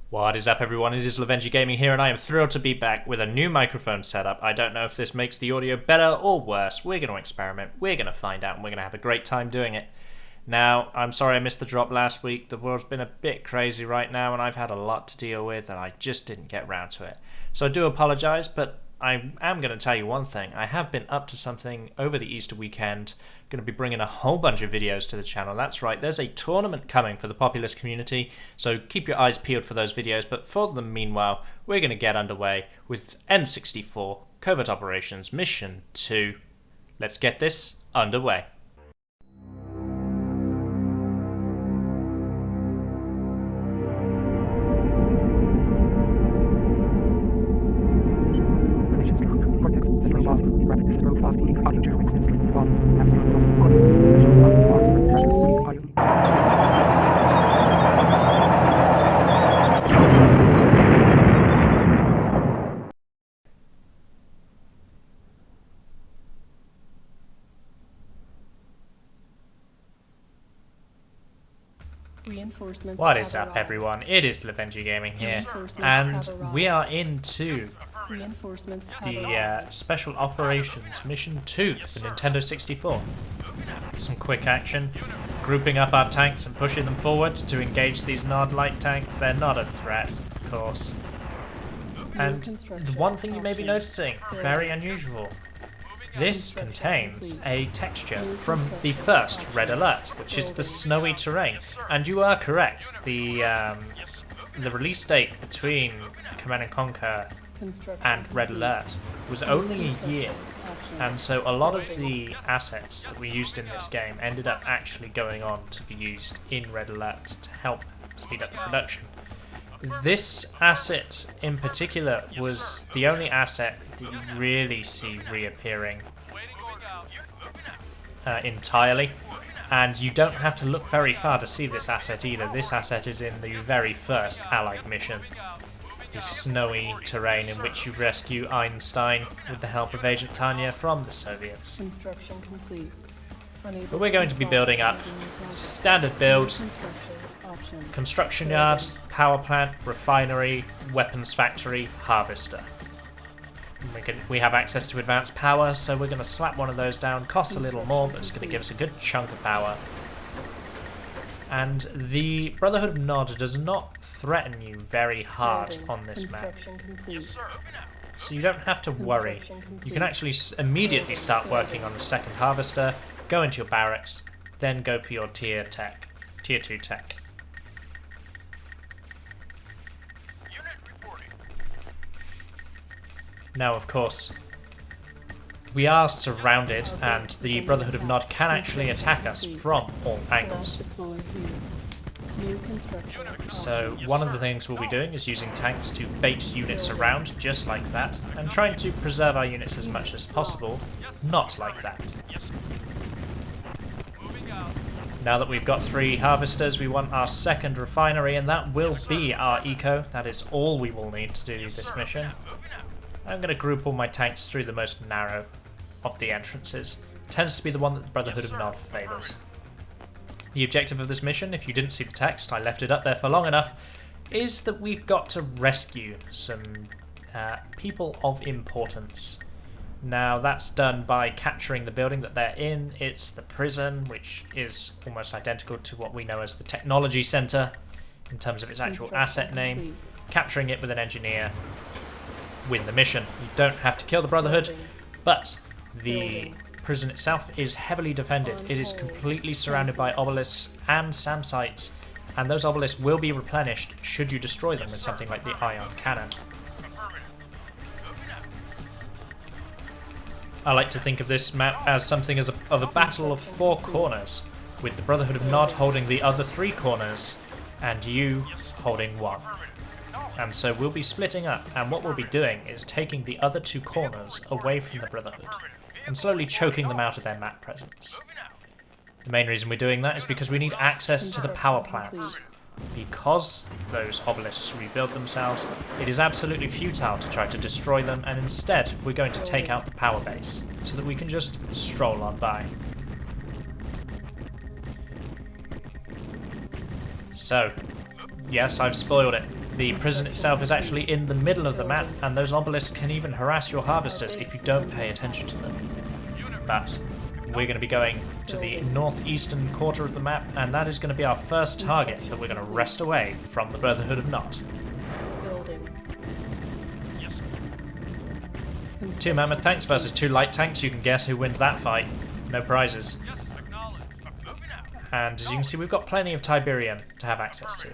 What is up, everyone? It is Lovenji Gaming here, and I am thrilled to be back with a new microphone setup. I don't know if this makes the audio better or worse. We're going to experiment, we're going to find out, and we're going to have a great time doing it. Now, I'm sorry I missed the drop last week. The world's been a bit crazy right now, and I've had a lot to deal with, and I just didn't get round to it. So I do apologise, but I am going to tell you one thing. I have been up to something over the Easter weekend. Going to be bringing a whole bunch of videos to the channel. That's right, there's a tournament coming for the Populous community, so keep your eyes peeled for those videos. But for the meanwhile, we're going to get underway with N64 Covert Operations Mission 2. Let's get this underway. What is up, everyone? It is Lovenji Gaming here, and we are into the Special Operations Mission 2 for the Nintendo 64. Some quick action, grouping up our tanks and pushing them forward to engage these Nod light tanks. They're not a threat, of course. And the one thing you may be noticing, very unusual, this contains a texture from the first Red Alert, which is the snowy terrain. And you are correct, the release date between Command & Conquer and Red Alert was only a year, and so a lot of the assets that we used in this game ended up actually going on to be used in Red Alert to help speed up the production. This asset in particular was the only asset that you really see reappearing entirely, and you don't have to look very far to see this asset either. This asset is in the very first Allied mission, the snowy terrain in which you rescue Einstein with the help of Agent Tanya from the Soviets. But we're going to be building up standard build, construction yard, power plant, refinery, weapons factory, harvester. We have access to advanced power, so we're going to slap one of those down. Costs a little more, but it's going to give us a good chunk of power. And the Brotherhood of Nod does not threaten you very hard on this map, so you don't have to worry. You can actually immediately start working on the second harvester, go into your barracks, then go for your tier 2 tech. Now, of course, we are surrounded, and the Brotherhood of Nod can actually attack us from all angles. So one of the things we'll be doing is using tanks to bait units around, just like that, and trying to preserve our units as much as possible, not like that. Now that we've got 3 harvesters, we want our second refinery, and that will be our eco. That is all we will need to do this mission. I'm going to group all my tanks through the most narrow of the entrances. It tends to be the one that the Brotherhood of Nod favours. The objective of this mission, if you didn't see the text, I left it up there for long enough, is that we've got to rescue some people of importance. Now, that's done by capturing the building that they're in. It's the prison, which is almost identical to what we know as the Technology Centre in terms of its actual asset name. Capturing it with an engineer, win the mission. You don't have to kill the Brotherhood, but the prison itself is heavily defended. It is completely surrounded by obelisks and SAM sites, and those obelisks will be replenished should you destroy them with something like the ion cannon. I like to think of this map as something of a battle of 4 corners, with the Brotherhood of Nod holding the other 3 corners, and you holding 1. And so we'll be splitting up, and what we'll be doing is taking the other 2 corners away from the Brotherhood, and slowly choking them out of their map presence. The main reason we're doing that is because we need access to the power plants. Because those obelisks rebuild themselves, it is absolutely futile to try to destroy them, and instead we're going to take out the power base, so that we can just stroll on by. So, yes, I've spoiled it. The prison itself is actually in the middle of the map, and those obelisks can even harass your harvesters if you don't pay attention to them. But we're going to be going to the northeastern quarter of the map, and that is going to be our first target that we're going to wrest away from the Brotherhood of Nod. 2 mammoth tanks versus 2 light tanks. You can guess who wins that fight. No prizes. And as you can see, we've got plenty of Tiberium to have access to.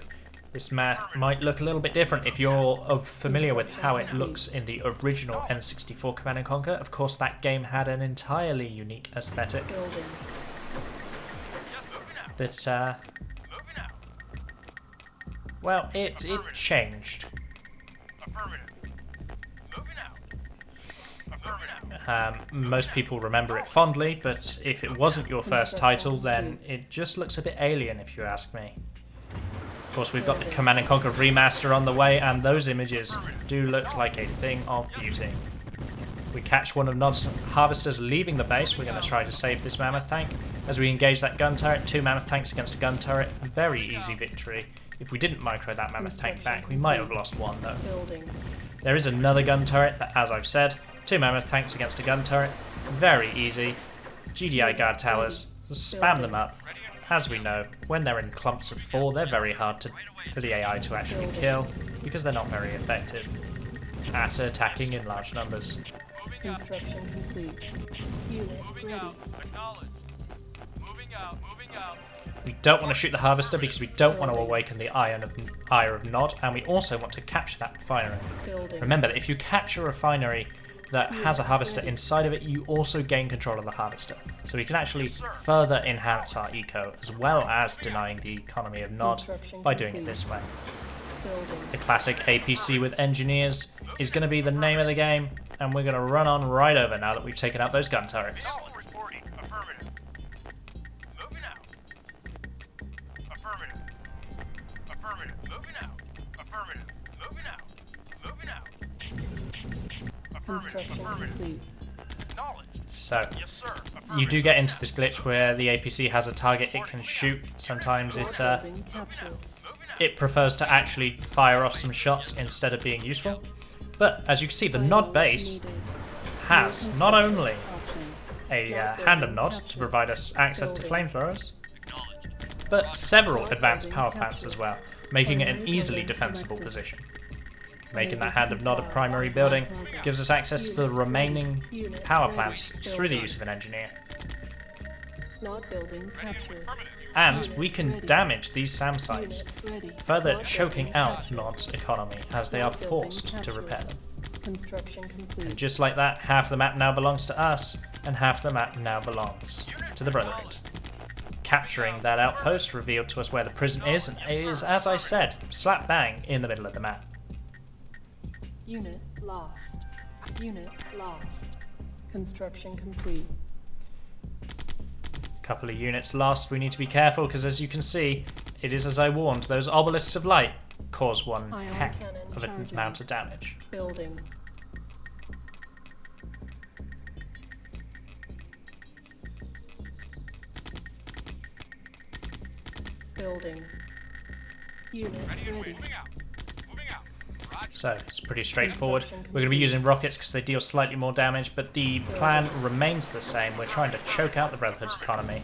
This map might look a little bit different if you're familiar with how it looks in the original N64 Command & Conquer. Of course, that game had an entirely unique aesthetic that, well, it changed. Most people remember it fondly, but if it wasn't your first title, then it just looks a bit alien, if you ask me. Of course, we've got the Command & Conquer Remaster on the way, and those images do look like a thing of beauty. We catch one of Nod's harvesters leaving the base. We're going to try to save this mammoth tank. As we engage that gun turret, 2 mammoth tanks against a gun turret, a very easy victory. If we didn't micro that mammoth tank back, we might have lost one though. There is another gun turret, but as I've said, 2 mammoth tanks against a gun turret, very easy. GDI guard towers, spam them up. As we know, when they're in clumps of 4, they're very hard for the AI to actually kill, because they're not very effective at attacking in large numbers. Construction complete. Unit ready. We don't want to shoot the harvester because we don't want to awaken the ire of Nod, and we also want to capture that refinery. Remember that if you capture a refinery that has a harvester inside of it, you also gain control of the harvester. So we can actually further enhance our eco, as well as denying the economy of Nod by doing it this way. The classic APC with engineers is going to be the name of the game, and we're going to run on right over now that we've taken out those gun turrets. Construction complete. So, you do get into this glitch where the APC has a target it can shoot. Sometimes it prefers to actually fire off some shots instead of being useful. But as you can see, the Nod base has not only a hand of Nod to provide us access to flamethrowers, but several advanced power plants as well, making it an easily defensible position. Making that hand of Nod a primary building gives us access to the remaining power plants through the use of an engineer. And we can damage these SAM sites, further choking out Nod's economy as they are forced to repair them. And just like that, half the map now belongs to us, and half the map now belongs to the Brotherhood. Capturing that outpost revealed to us where the prison is, and it is, as I said, slap bang in the middle of the map. Unit lost. Unit lost. Construction complete. Couple of units lost. We need to be careful because, as you can see, it is as I warned. Those obelisks of light cause one heck of an amount of damage. Building. Building. Unit ready. So, it's pretty straightforward. We're going to be using rockets because they deal slightly more damage, but the plan remains the same. We're trying to choke out the Brotherhood's economy,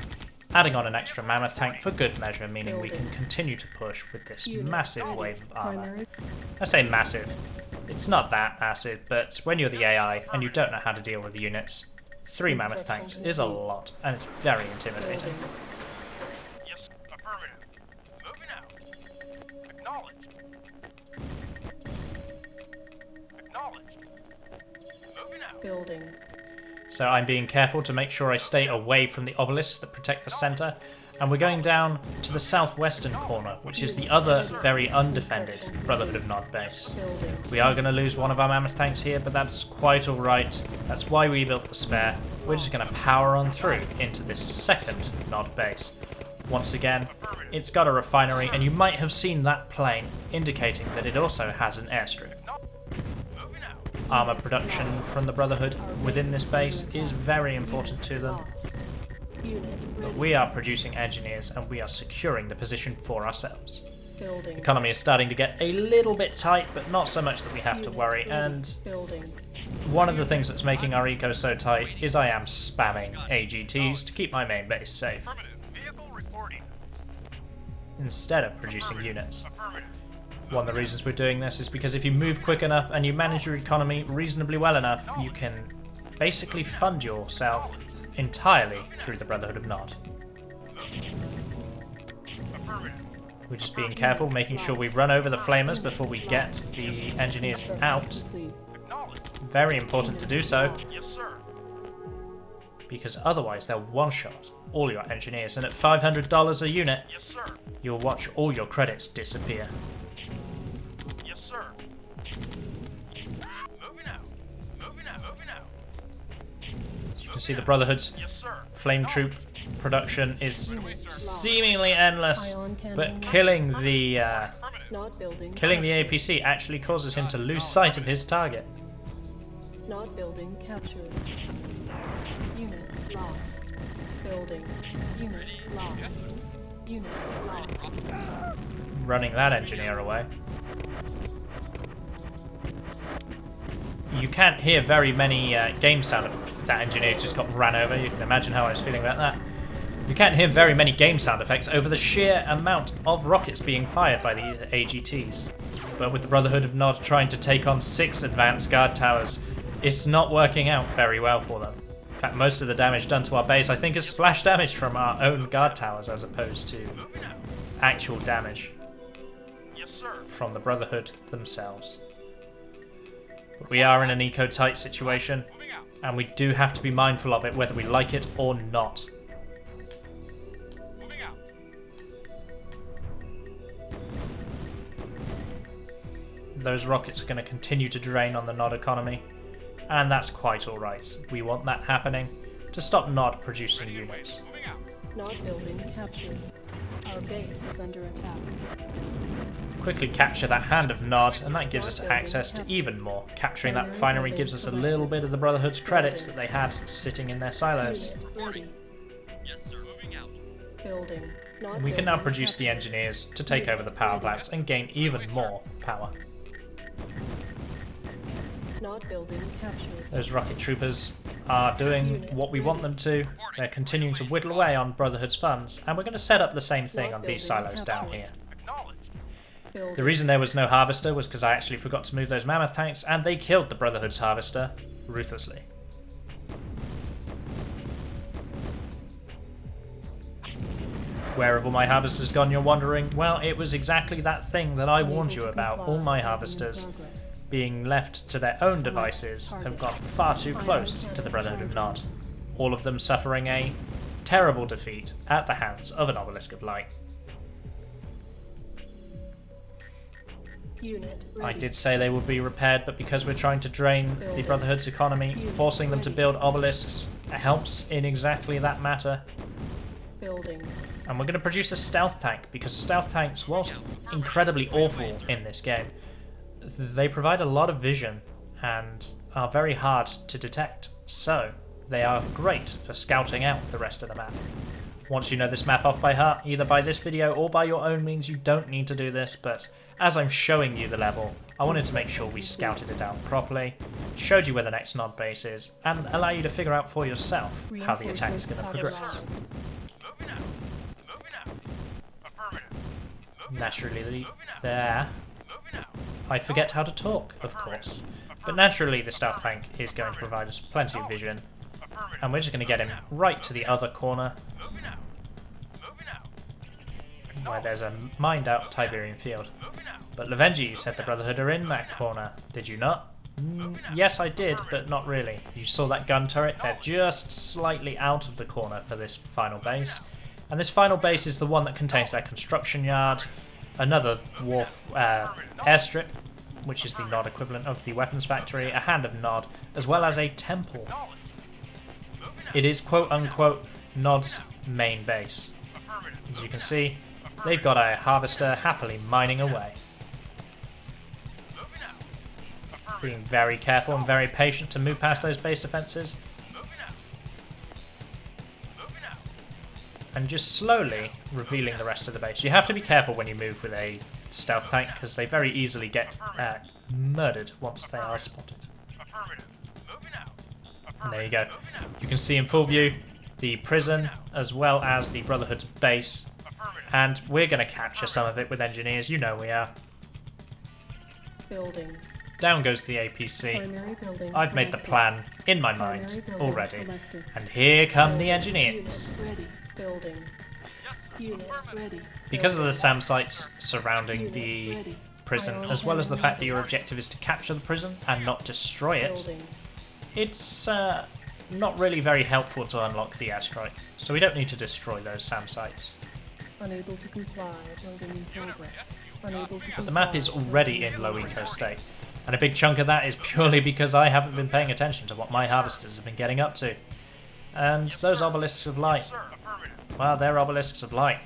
adding on an extra mammoth tank for good measure, meaning we can continue to push with this massive wave of armor. I say massive. It's not that massive, but when you're the AI and you don't know how to deal with the units, 3 mammoth tanks is a lot, and it's very intimidating. Building. So I'm being careful to make sure I stay away from the obelisks that protect the centre, and we're going down to the southwestern corner, which is the other very undefended Brotherhood of Nod base. We are going to lose one of our mammoth tanks here, but that's quite alright. That's why we built the spare. We're just going to power on through into this second Nod base. Once again, it's got a refinery, and you might have seen that plane, indicating that it also has an airstrip. Armor production from the Brotherhood within this base is very important to them, but we are producing engineers and we are securing the position for ourselves. Building. Economy is starting to get a little bit tight, but not so much that we have to worry. And Building. one of the things that's making our eco so tight is I am spamming AGTs to keep my main base safe, instead of producing units. One of the reasons we're doing this is because if you move quick enough and you manage your economy reasonably well enough, you can basically fund yourself entirely through the Brotherhood of Nod. We're just being careful, making sure we run over the flamers before we get the engineers out. Very important to do so, because otherwise they'll one-shot all your engineers, and at $500 a unit, you'll watch all your credits disappear. As you can see, the Brotherhood's flame troop production is seemingly endless, but killing the APC actually causes him to lose sight of his target. Not building captured. Unit lost. Building. Unit lost. Unit lost. Running that engineer away. You can't hear very many game sound effects. That engineer just got ran over. You can imagine how I was feeling about that. You can't hear very many game sound effects over the sheer amount of rockets being fired by the AGTs. But with the Brotherhood of Nod trying to take on 6 advanced guard towers, it's not working out very well for them. In fact, most of the damage done to our base, I think, is splash damage from our own guard towers as opposed to actual damage from the Brotherhood themselves. But we are in an eco-tight situation, and we do have to be mindful of it whether we like it or not. Those rockets are going to continue to drain on the Nod economy, and that's quite alright. We want that happening to stop Nod producing units. Nod building captured. Our base is under attack. Quickly capture that hand of Nod, and that gives us access to even more. Capturing that refinery gives us a little bit of the Brotherhood's credits that they had sitting in their silos. Building. We can now produce the engineers to take over the power plants and gain even more power. Not building captured. Those rocket troopers are doing what we want them to. They're continuing to whittle away on Brotherhood's funds, and we're going to set up the same thing on these silos down here. The reason there was no harvester was because I actually forgot to move those mammoth tanks, and they killed the Brotherhood's harvester ruthlessly. Where have all my harvesters gone, you're wondering? Well, it was exactly that thing that I warned you about. All my harvesters, being left to their own devices, have got far too close to the Brotherhood of Nod. All of them suffering a terrible defeat at the hands of an Obelisk of Light. I did say they would be repaired, but because we're trying to drain the Brotherhood's economy, forcing them to build obelisks helps in exactly that matter. And we're going to produce a stealth tank, because stealth tanks, whilst incredibly awful in this game, they provide a lot of vision and are very hard to detect. So they are great for scouting out the rest of the map. Once you know this map off by heart, either by this video or by your own means, you don't need to do this, but as I'm showing you the level, I wanted to make sure we scouted it out properly, showed you where the next Nod base is, and allow you to figure out for yourself how the attack is going to progress. Naturally, there, I forget how to talk, of course, but naturally the stealth tank is going to provide us plenty of vision, and we're just going to get him right to the other corner, where there's a mined out Tiberian field. But Lovenji said the Brotherhood are in that corner, did you not? Yes, I did, but not really. You saw that gun turret? They're just slightly out of the corner for this final base. And this final base is the one that contains their construction yard, another airstrip, which is the Nod equivalent of the weapons factory, a hand of Nod, as well as a temple. It is quote-unquote Nod's main base. As you can see, they've got a harvester happily mining away. Being very careful and very patient to move past those base defences. and just slowly revealing the rest of the base. You have to be careful when you move with a stealth tank because they very easily get murdered once they are spotted. And there you go. You can see in full view the prison as well as the Brotherhood's base, and we're going to capture some of it with engineers. You know we are. Building. Down goes the APC. Primary building I've made the selected. plan in my Primary mind building already. selected. And here come the engineers. Unit ready. Building. Unit ready. Because of the Building. SAM sites surrounding Unit the ready. prison, Ion as well as the cannon fact that ready. your objective is to capture the prison and not destroy it, Building. it's not really very helpful to unlock the airstrike. So we don't need to destroy those SAM sites. Unable to comply. Building in progress. Unable to But the map is comply. already Building in low progress. eco state. And a big chunk of that is purely because I haven't been paying attention to what my harvesters have been getting up to. And those obelisks of light, well, they're obelisks of light.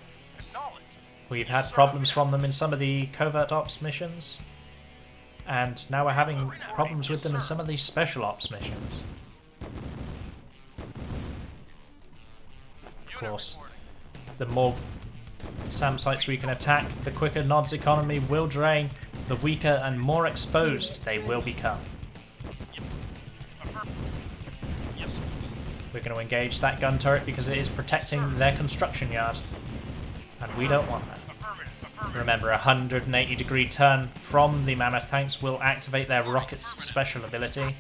We've had problems from them in some of the covert ops missions, and now we're having problems with them in some of these special ops missions. Of course, the more SAM sites we can attack, the quicker Nod's economy will drain, the weaker and more exposed they will become. We're going to engage that gun turret because it is protecting their construction yard, and we don't want that. Remember, a 180-degree turn from the Mammoth tanks will activate their rocket's special ability,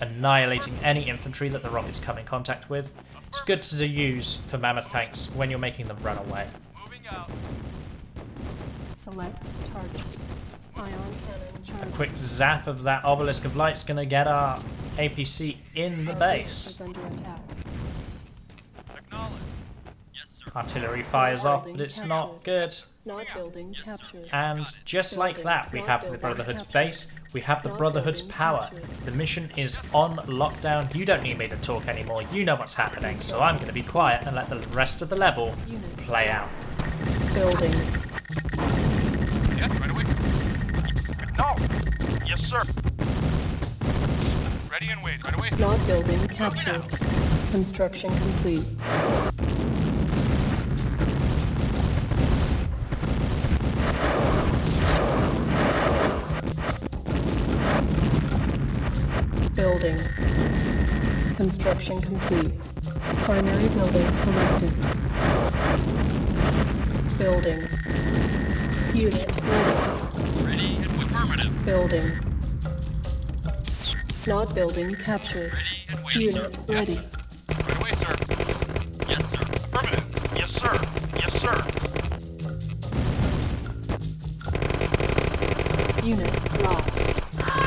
annihilating any infantry that the rockets come in contact with. It's good to use for Mammoth tanks when you're making them run away. Select target. Ion cannon A charged. quick zap of that obelisk of light's going to get our APC in the base. Is under attack. Artillery fires off, but it's not good. Not building captured. And just like that, we have the Brotherhood's base, we have the Brotherhood's power. The mission is on lockdown. You don't need me to talk anymore, you know what's happening, so I'm going to be quiet and let the rest of the level play out. Building. Yeah, right away. No! Yes, sir. Ready and wait, right away. Not building captured. Construction complete. Building. Construction complete. Primary building selected. Building. Unit ready. Ready and affirmative. Building. Not building captured. Ready and wait, Unit sir. ready. Yes. Right away, sir. Yes, sir. Affirmative. Yes, sir. Yes, sir. Unit lost.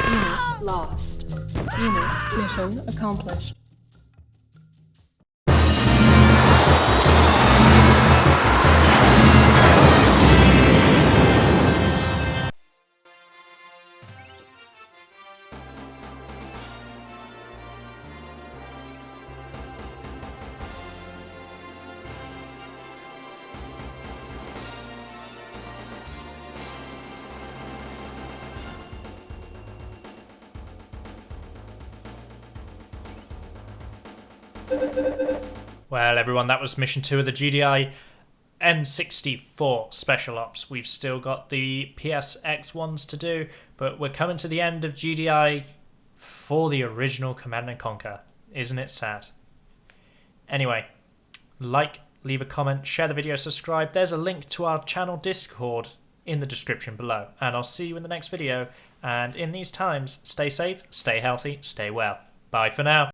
Unit lost. Unit mission accomplished. Well, everyone, that was Mission 2 of the GDI N64 Special Ops. We've still got the PSX ones to do, but we're coming to the end of GDI for the original Command & Conquer. Isn't it sad? Anyway, like, leave a comment, share the video, subscribe. There's a link to our channel Discord in the description below. And I'll see you in the next video. And in these times, stay safe, stay healthy, stay well. Bye for now.